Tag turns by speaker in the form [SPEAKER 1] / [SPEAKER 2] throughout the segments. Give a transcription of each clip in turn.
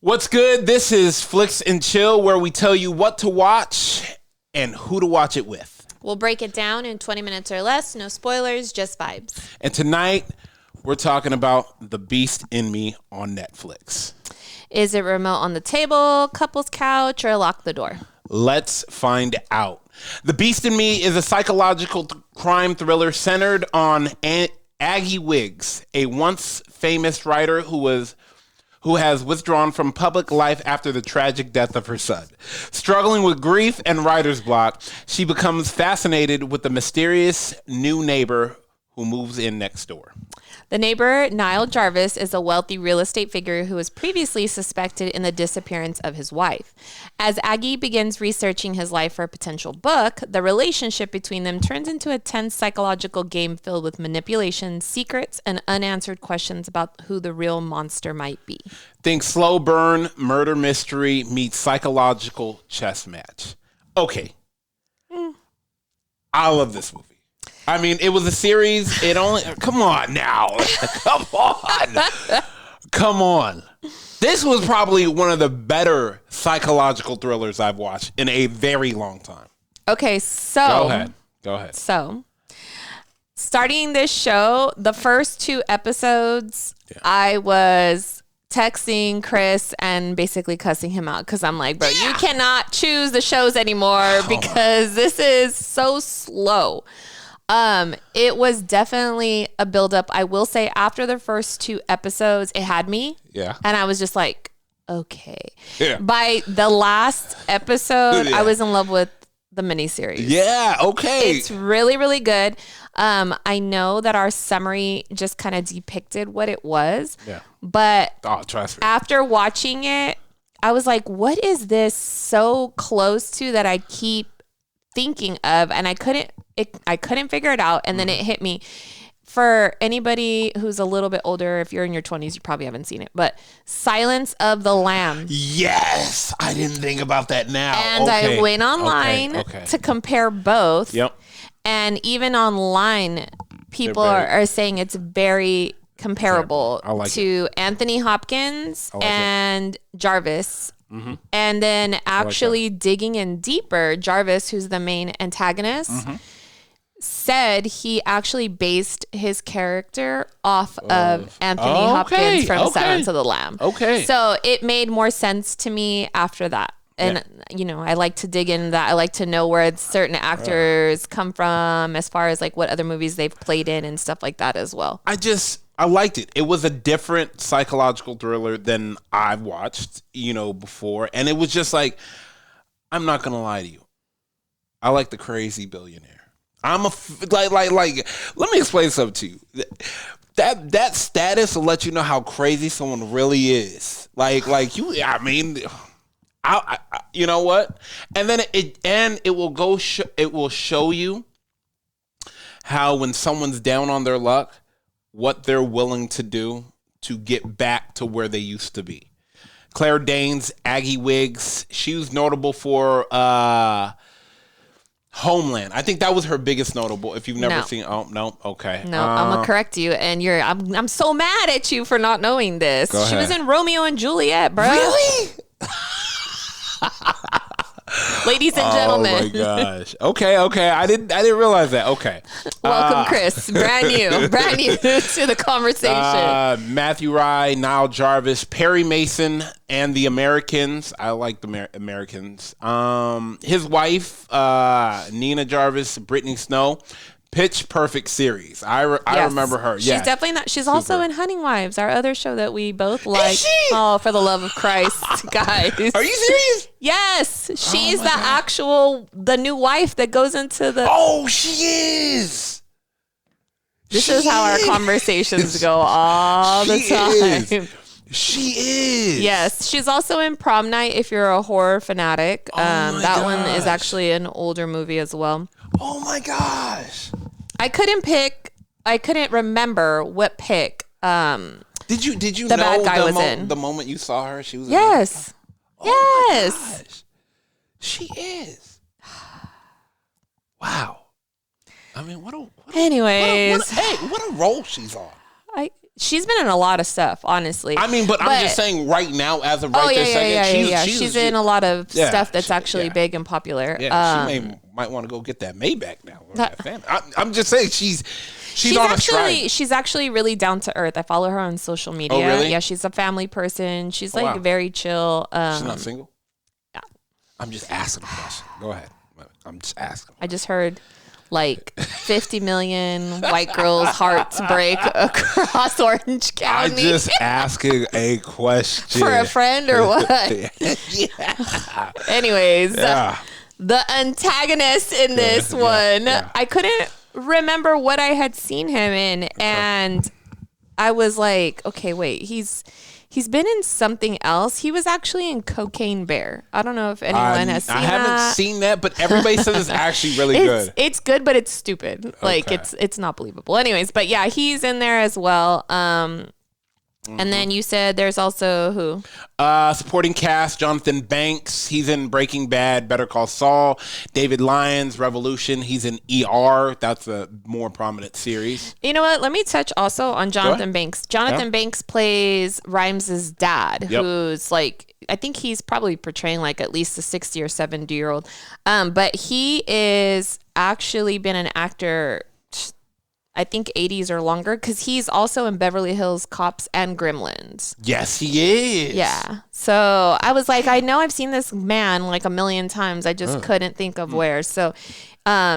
[SPEAKER 1] What's good? This is Flixs and Chill, where we tell you what to watch and who to watch it with.
[SPEAKER 2] We'll break it down in 20 minutes or less. No spoilers, just vibes.
[SPEAKER 1] And tonight, we're talking about The Beast in Me on Netflix.
[SPEAKER 2] Is it remote on the table, couple's couch, or lock the door?
[SPEAKER 1] Let's find out. The Beast in Me is a psychological crime thriller centered on Aggie Wiggs, a once famous writer who has withdrawn from public life after the tragic death of her son. Struggling with grief and writer's block, she becomes fascinated with the mysterious new neighbor who moves in next door.
[SPEAKER 2] The neighbor, Niall Jarvis, is a wealthy real estate figure who was previously suspected in the disappearance of his wife. As Aggie begins researching his life for a potential book, the relationship between them turns into a tense psychological game filled with manipulation, secrets, and unanswered questions about who the real monster might be.
[SPEAKER 1] Think slow burn, murder mystery meets psychological chess match. Okay. I love this movie. I mean, it was a series. Come on now. Come on. This was probably one of the better psychological thrillers I've watched in a very long time.
[SPEAKER 2] Okay, so.
[SPEAKER 1] Go ahead.
[SPEAKER 2] So, starting this show, the first 2 episodes, I was texting Chris and basically cussing him out because I'm like, bro, you cannot choose the shows anymore because this is so slow. It was definitely a buildup. I will say after the first 2 episodes, it had me. Yeah. And I was just like, okay. Yeah. By the last episode, I was in love with the miniseries. Yeah. Okay. It's really, really good. I know that our summary just kind of depicted what it was. Yeah. But trust me. After watching it, I was like, what is this so close to that I keep thinking of? And I couldn't figure it out. And then it hit me. For anybody who's a little bit older, if you're in your 20s, you probably haven't seen it, but Silence of the Lambs.
[SPEAKER 1] Yes. I didn't think about that now.
[SPEAKER 2] And I went online to compare both. Yep. And even online, people are saying it's very comparable to Anthony Hopkins and Jarvis. Mm-hmm. And then actually digging in deeper, Jarvis, who's the main antagonist, said he actually based his character off of Anthony Hopkins from Silence of the Lamb. Okay. So it made more sense to me after that. And, you know, I like to dig in that. I like to know where certain actors come from as far as like what other movies they've played in and stuff like that as well.
[SPEAKER 1] I liked it. It was a different psychological thriller than I've watched, before. And it was just like, I'm not going to lie to you. I like The Crazy Billionaire. Let me explain something to you. That status will let you know how crazy someone really is. You know what? And then it will show you how when someone's down on their luck, what they're willing to do to get back to where they used to be. Claire Danes, Aggie Wiggs, she was notable for Homeland. I think that was her biggest notable. If you've never seen, okay.
[SPEAKER 2] No, I'm gonna correct you, and I'm so mad at you for not knowing this. She was in Romeo and Juliet, bro.
[SPEAKER 1] Really?
[SPEAKER 2] Ladies and gentlemen.
[SPEAKER 1] Oh my gosh. Okay. I didn't realize that. Okay.
[SPEAKER 2] Welcome, Chris. Brand new to the conversation.
[SPEAKER 1] Matthew Rye, Niall Jarvis, Perry Mason, and the Americans. I like the Americans. His wife, Nina Jarvis, Brittany Snow. Pitch Perfect series. I remember her.
[SPEAKER 2] She's definitely not. She's also in Hunting Wives, our other show that we both like.
[SPEAKER 1] Is she?
[SPEAKER 2] Oh, for the love of Christ, guys.
[SPEAKER 1] Are you serious?
[SPEAKER 2] Yes. She's the new wife that goes into the.
[SPEAKER 1] Oh, she is.
[SPEAKER 2] This is how our conversations go all the time.
[SPEAKER 1] She is.
[SPEAKER 2] Yes. She's also in Prom Night if you're a horror fanatic. That one is actually an older movie as well.
[SPEAKER 1] Oh my gosh.
[SPEAKER 2] I couldn't remember what pick
[SPEAKER 1] Did you
[SPEAKER 2] the know bad guy was in.
[SPEAKER 1] The moment you saw her, she was
[SPEAKER 2] Yes.
[SPEAKER 1] Oh yes. My gosh. She is. Wow. I mean, what a role she's on.
[SPEAKER 2] She's been in a lot of stuff, honestly.
[SPEAKER 1] I mean, but I'm just saying right now, as of right this second,
[SPEAKER 2] she's in a lot of stuff that's actually big and popular.
[SPEAKER 1] Yeah, she might want to go get that Maybach now. I'm just saying she's on a strike.
[SPEAKER 2] She's actually really down to earth. I follow her on social media.
[SPEAKER 1] Oh, really?
[SPEAKER 2] Yeah, she's a family person. She's like very chill.
[SPEAKER 1] She's not single?
[SPEAKER 2] Yeah.
[SPEAKER 1] I'm just asking a question. Go ahead. I'm just asking.
[SPEAKER 2] I just heard like 50 million white girls' hearts break across Orange County.
[SPEAKER 1] I'm just asking a question.
[SPEAKER 2] For a friend or what? Yeah. Anyways, the antagonist in this one, I couldn't remember what I had seen him in. And I was like, okay, wait, he's been in something else. He was actually in Cocaine Bear. I don't know if anyone has seen that.
[SPEAKER 1] I haven't seen that, but everybody says it's actually really good.
[SPEAKER 2] It's good, but it's stupid. Like it's not believable. Anyways, but yeah, he's in there as well. And then you said there's also who?
[SPEAKER 1] Supporting cast, Jonathan Banks. He's in Breaking Bad, Better Call Saul. David Lyons, Revolution. He's in ER. That's a more prominent series.
[SPEAKER 2] You know what? Let me touch also on Jonathan Banks. Jonathan Banks plays Rhimes' dad, who's like, I think he's probably portraying like at least a 60 or 70-year-old. But he is actually been an actor, I think 80s or longer, because he's also in Beverly Hills Cops and Gremlins.
[SPEAKER 1] Yes, he is.
[SPEAKER 2] Yeah. So I was like, I know I've seen this man like a million times. I just couldn't think of where. So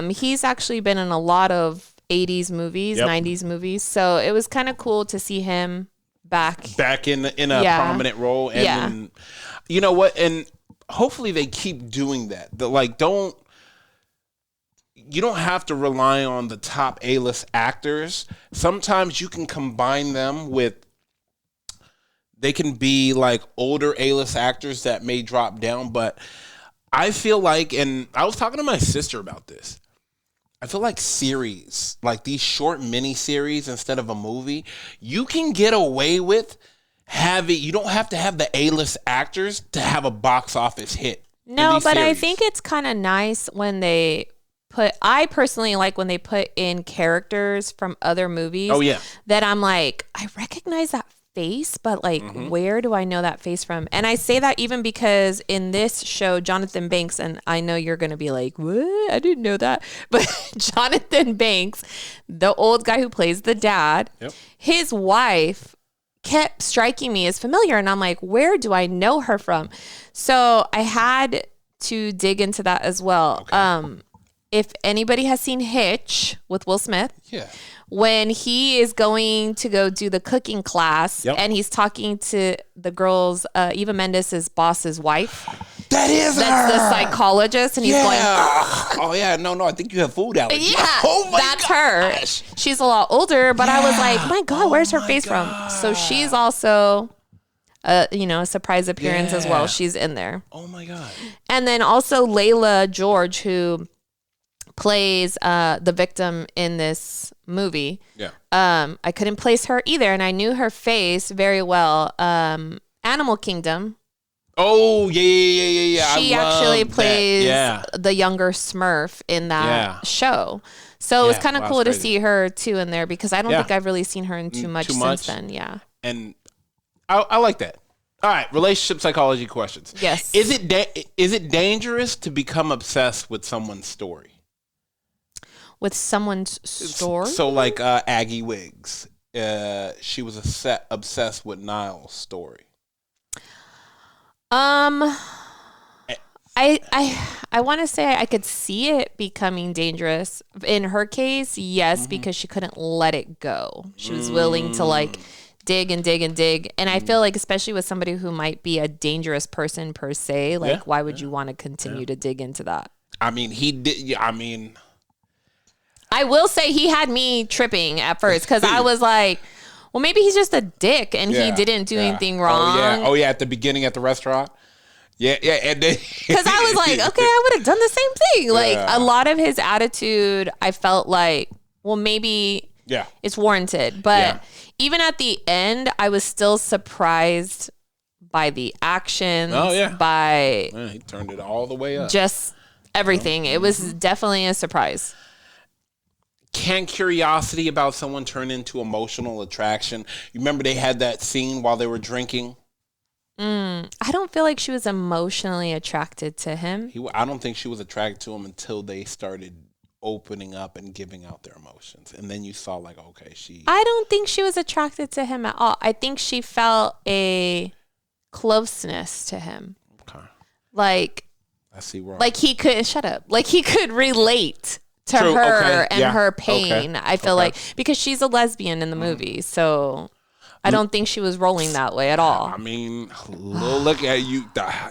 [SPEAKER 2] he's actually been in a lot of 80s movies, 90s movies. So it was kind of cool to see him back in
[SPEAKER 1] a prominent role. And you know what? And hopefully they keep doing that. You don't have to rely on the top A-list actors. Sometimes you can combine them with, they can be like older A-list actors that may drop down. But I feel like, and I was talking to my sister about this, I feel like series, like these short mini series instead of a movie, you can get away with you don't have to have the A-list actors to have a box office hit.
[SPEAKER 2] No, but I think it's kind of nice when I personally like when they put in characters from other movies.
[SPEAKER 1] Oh, yeah.
[SPEAKER 2] That I'm like, I recognize that face, but like, where do I know that face from? And I say that even because in this show, Jonathan Banks, and I know you're going to be like, what? I didn't know that. But Jonathan Banks, the old guy who plays the dad, his wife kept striking me as familiar. And I'm like, where do I know her from? So I had to dig into that as well. Okay. If anybody has seen Hitch with Will Smith, when he is going to go do the cooking class and he's talking to the girl's, Eva Mendes' boss's wife. That's the psychologist. And he's going,
[SPEAKER 1] oh yeah, no, I think you have food allergies.
[SPEAKER 2] Yeah,
[SPEAKER 1] oh my
[SPEAKER 2] that's
[SPEAKER 1] gosh.
[SPEAKER 2] her. She's a lot older, but I was like, my God, where's her face from? So she's also... a surprise appearance as well. She's in there.
[SPEAKER 1] Oh my God.
[SPEAKER 2] And then also Layla George, who plays the victim in this movie. Yeah. I couldn't place her either, and I knew her face very well. Animal Kingdom.
[SPEAKER 1] Oh yeah.
[SPEAKER 2] She actually plays the younger Smurf in that show. So it was kind of cool to see her too in there, because I don't think I've really seen her in too much since then. Yeah.
[SPEAKER 1] And I like that. All right, relationship psychology questions.
[SPEAKER 2] Yes.
[SPEAKER 1] Is it dangerous to become obsessed with someone's story?
[SPEAKER 2] With someone's story? So
[SPEAKER 1] like Aggie Wiggs. She was obsessed with Niall's story.
[SPEAKER 2] I want to say I could see it becoming dangerous. In her case, yes, because she couldn't let it go. She was willing to like dig and dig and dig. And I feel like, especially with somebody who might be a dangerous person per se, like why would you want to continue to dig into that?
[SPEAKER 1] I mean, he did.
[SPEAKER 2] I will say he had me tripping at first, because I was like, well, maybe he's just a dick and he didn't do anything wrong.
[SPEAKER 1] Oh yeah, at the beginning at the restaurant. Yeah, and then
[SPEAKER 2] because I was like, okay, I would have done the same thing. Like a lot of his attitude, I felt like, well, maybe it's warranted. But even at the end, I was still surprised by the actions. Oh yeah,
[SPEAKER 1] he turned it all the way up.
[SPEAKER 2] Just everything. It was definitely a surprise.
[SPEAKER 1] can curiosity about someone turn into emotional attraction? You remember they had that scene while they were drinking?
[SPEAKER 2] I don't feel like she was emotionally attracted to him.
[SPEAKER 1] I don't think she was attracted to him until they started opening up and giving out their emotions. And then you saw like, okay,
[SPEAKER 2] I don't think she was attracted to him at all. I think she felt a closeness to him.
[SPEAKER 1] Okay.
[SPEAKER 2] Like,
[SPEAKER 1] I see where
[SPEAKER 2] like he could, shut up. Like he could relate to
[SPEAKER 1] True.
[SPEAKER 2] her
[SPEAKER 1] Okay.
[SPEAKER 2] and
[SPEAKER 1] Yeah.
[SPEAKER 2] her pain.
[SPEAKER 1] Okay.
[SPEAKER 2] I feel like, because she's a lesbian in the movie. So I don't think she was rolling that way at all.
[SPEAKER 1] I mean, look at you.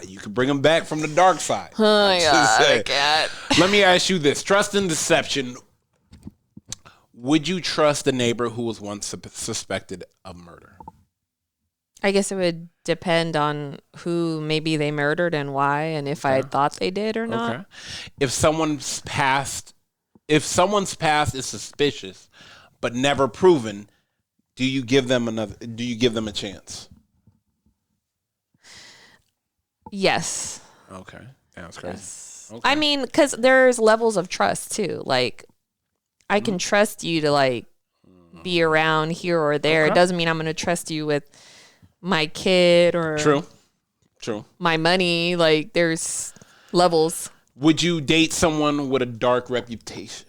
[SPEAKER 1] You can bring them back from the dark side.
[SPEAKER 2] Oh my God, I can't.
[SPEAKER 1] Let me ask you this. Trust and deception. Would you trust a neighbor who was once suspected of murder?
[SPEAKER 2] I guess it would depend on who maybe they murdered and why, and if I thought they did or not.
[SPEAKER 1] Okay. If someone's past is suspicious but never proven, do you give them a chance?
[SPEAKER 2] Yes.
[SPEAKER 1] Okay. That's crazy.
[SPEAKER 2] Yes.
[SPEAKER 1] Okay.
[SPEAKER 2] I mean, because there's levels of trust too. Like, I can trust you to like be around here or there.
[SPEAKER 1] Okay.
[SPEAKER 2] It doesn't mean I'm going to trust you with my kid or
[SPEAKER 1] True.
[SPEAKER 2] my money. Like, there's levels.
[SPEAKER 1] Would you date someone with a dark reputation?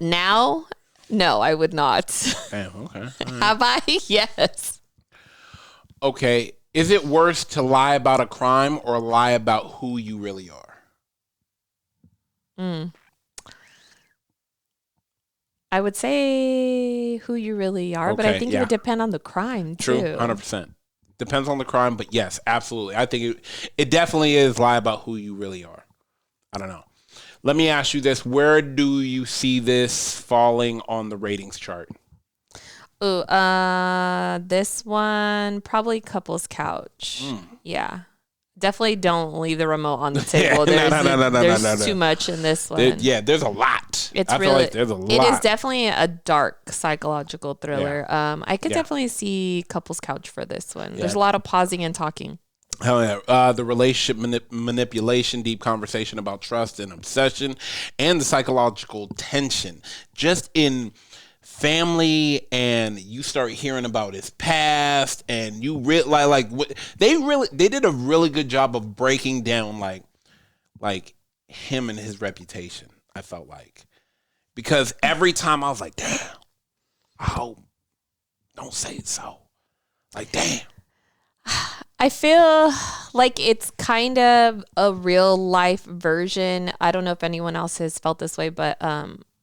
[SPEAKER 2] Now, no, I would not.
[SPEAKER 1] Damn, okay. All right.
[SPEAKER 2] Have I? Yes.
[SPEAKER 1] Okay. Is it worse to lie about a crime or lie about who you really are?
[SPEAKER 2] I would say who you really are, but I think it would depend on the crime too.
[SPEAKER 1] True, 100%. Depends on the crime, but yes, absolutely. I think it definitely is lie about who you really are. I don't know. Let me ask you this. Where do you see this falling on the ratings chart?
[SPEAKER 2] Ooh, this one, probably couples couch. Yeah. Definitely don't leave the remote on the table. There's too much in this one.
[SPEAKER 1] There's a lot.
[SPEAKER 2] I feel like
[SPEAKER 1] there's a lot.
[SPEAKER 2] It is definitely a dark psychological thriller. I could definitely see couples couch for this one. There's a lot of pausing and talking.
[SPEAKER 1] Hell yeah. The relationship manipulation, deep conversation about trust and obsession, and the psychological tension just in family, and you start hearing about his past, and you they did a really good job of breaking down like him and his reputation. I felt like, because every time I was like, damn, I hope don't say it so. Like, damn.
[SPEAKER 2] I feel like it's kind of a real life version. I don't know if anyone else has felt this way, but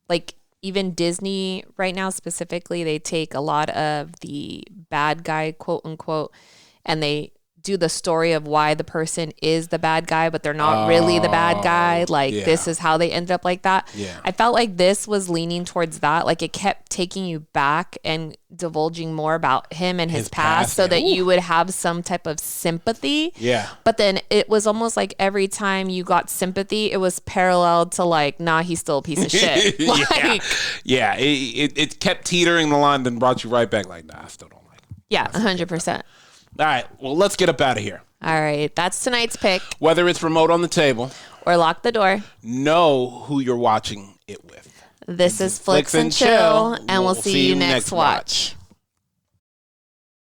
[SPEAKER 2] like even Disney right now specifically, they take a lot of the bad guy, quote unquote, and they do the story of why the person is the bad guy, but they're not really the bad guy. Like, this is how they ended up like that.
[SPEAKER 1] Yeah.
[SPEAKER 2] I felt like this was leaning towards that. Like, it kept taking you back and divulging more about him and his past so that you would have some type of sympathy.
[SPEAKER 1] Yeah.
[SPEAKER 2] But then it was almost like every time you got sympathy, it was paralleled to like, nah, he's still a piece of shit. Like,
[SPEAKER 1] it kept teetering the line, then brought you right back like, nah, I still don't like him.
[SPEAKER 2] Yeah, 100%.
[SPEAKER 1] All right, well, let's get up out of here.
[SPEAKER 2] All right, that's tonight's pick.
[SPEAKER 1] Whether it's remote on the table
[SPEAKER 2] or lock the door,
[SPEAKER 1] know who you're watching it with.
[SPEAKER 2] This is Flixs and Chill, and we'll see you next watch.